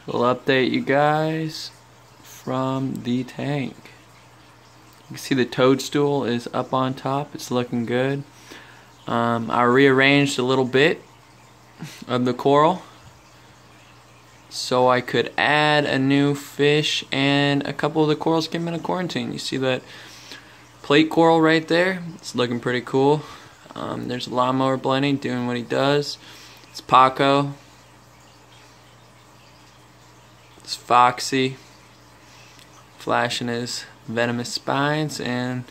We'll update you guys from the tank. You can see the toadstool is up on top. It's looking good. I rearranged a little bit of the coral so I could add a new fish, and a couple of the corals came into quarantine. You see that plate coral right there? It's looking pretty cool. There's a lawnmower blending doing what he does. It's Paco. It's Foxy flashing his venomous spines, and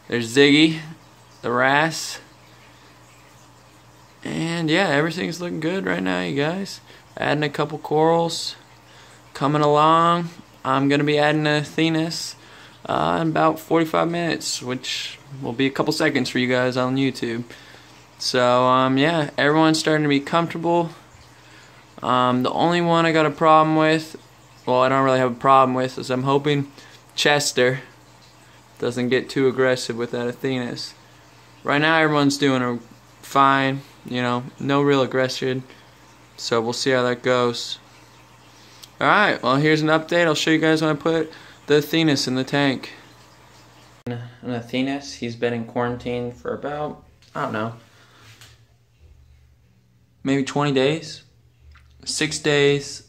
there's Ziggy, the wrasse. And yeah, everything's looking good right now, you guys. Adding a couple corals, coming along. I'm gonna be adding a anthias in about 45 minutes, which will be a couple seconds for you guys on YouTube. So yeah, everyone's starting to be comfortable. The only one I got a problem with, well, I don't really have a problem with, is I'm hoping Chester doesn't get too aggressive with that anthias. Right now everyone's doing fine, you know, no real aggression, so we'll see how that goes. Alright, well, here's an update. I'll show you guys when I put the anthias in the tank. An anthias, he's been in quarantine for about, I don't know, maybe 20 days, 6 days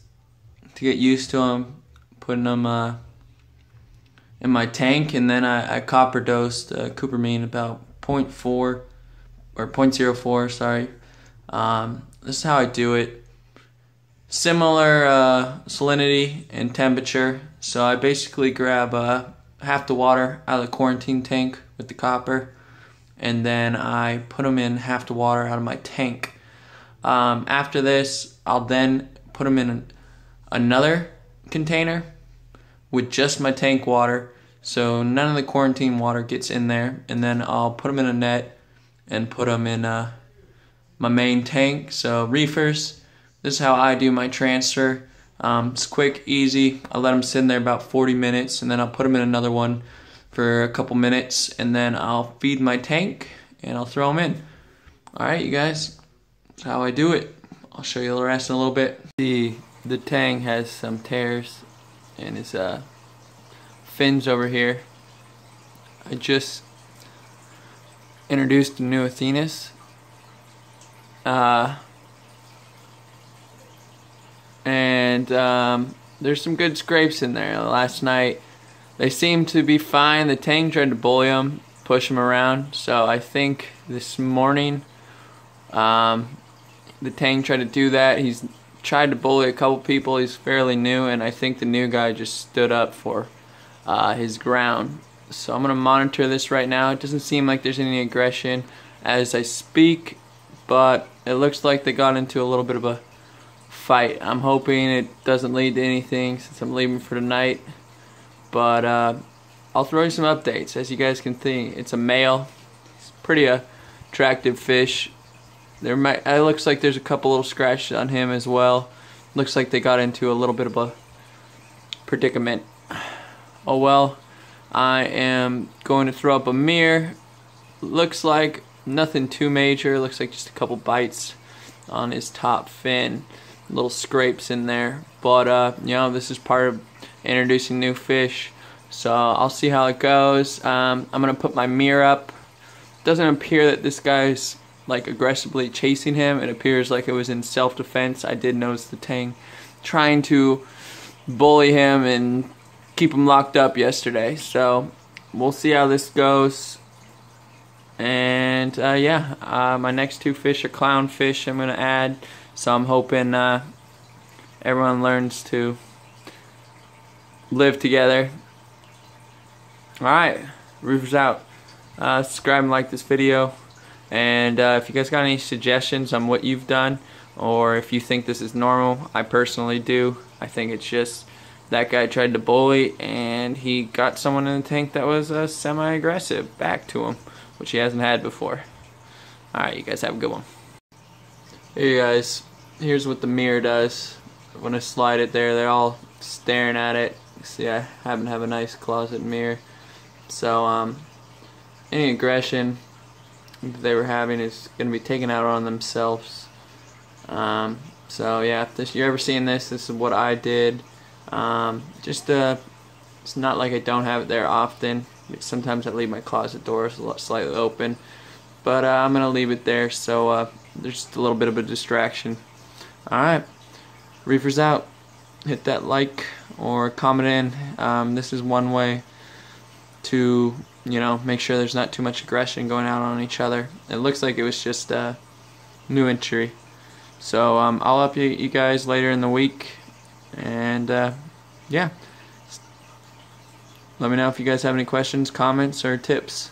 to get used to him, putting him in my tank, and then I copper dosed cupramine about 0.4 or 0.04, sorry. This is how I do it. Similar salinity and temperature, so I basically grab half the water out of the quarantine tank with the copper, and then I put them in half the water out of my tank. After this, I'll then put them in another container with just my tank water, so none of the quarantine water gets in there, and then I'll put them in a net and put them in my main tank. So reefers, this is how I do my transfer. It's quick, easy. I let them sit in there about 40 minutes, and then I'll put them in another one for a couple minutes, and then I'll feed my tank and I'll throw them in. Alright, you guys, that's how I do it. I'll show you the rest in a little bit. The tang has some tears in his fins over here. I just introduced a new anthias. There's some good scrapes in there. Last night they seemed to be fine. The tang tried to bully them, push them around, so I think this morning the tang tried to do that. He's tried to bully a couple people. He's fairly new, and I think the new guy just stood up for his ground. So I'm going to monitor this right now. It doesn't seem like there's any aggression as I speak, but it looks like they got into a little bit of a fight. I'm hoping it doesn't lead to anything since I'm leaving for tonight, but I'll throw you some updates. As you guys can see, it's a male. It's a pretty attractive fish. It looks like there's a couple little scratches on him as well. Looks like they got into a little bit of a predicament. Oh well, I am going to throw up a mirror. Looks like nothing too major. Looks like just a couple bites on his top fin, little scrapes in there. But you know, this is part of introducing new fish, so I'll see how it goes. I'm gonna put my mirror up. Doesn't appear that this guy's like aggressively chasing him. It appears like it was in self-defense. I did notice the tang trying to bully him and keep him locked up yesterday, so we'll see how this goes. And yeah, my next two fish are clownfish I'm gonna add, so I'm hoping everyone learns to live together. Alright, Reef's out. Subscribe and like this video. And if you guys got any suggestions on what you've done, or if you think this is normal, I personally do. I think it's just that guy tried to bully and he got someone in the tank that was semi-aggressive back to him, which he hasn't had before. Alright, you guys have a good one. Here you guys, here's what the mirror does. When I slide it there, they're all staring at it. See, I happen to have a nice closet mirror. So any aggression they were having is going to be taken out on themselves. So yeah, if you're ever seeing this is what I did. It's not like I don't have it there often. Sometimes I leave my closet doors slightly open, but I'm gonna leave it there so there's just a little bit of a distraction. Alright, Reefers out. Hit that like or comment in. This is one way to, make sure there's not too much aggression going out on each other. It looks like it was just a new entry. So I'll update you guys later in the week, and yeah, let me know if you guys have any questions, comments, or tips.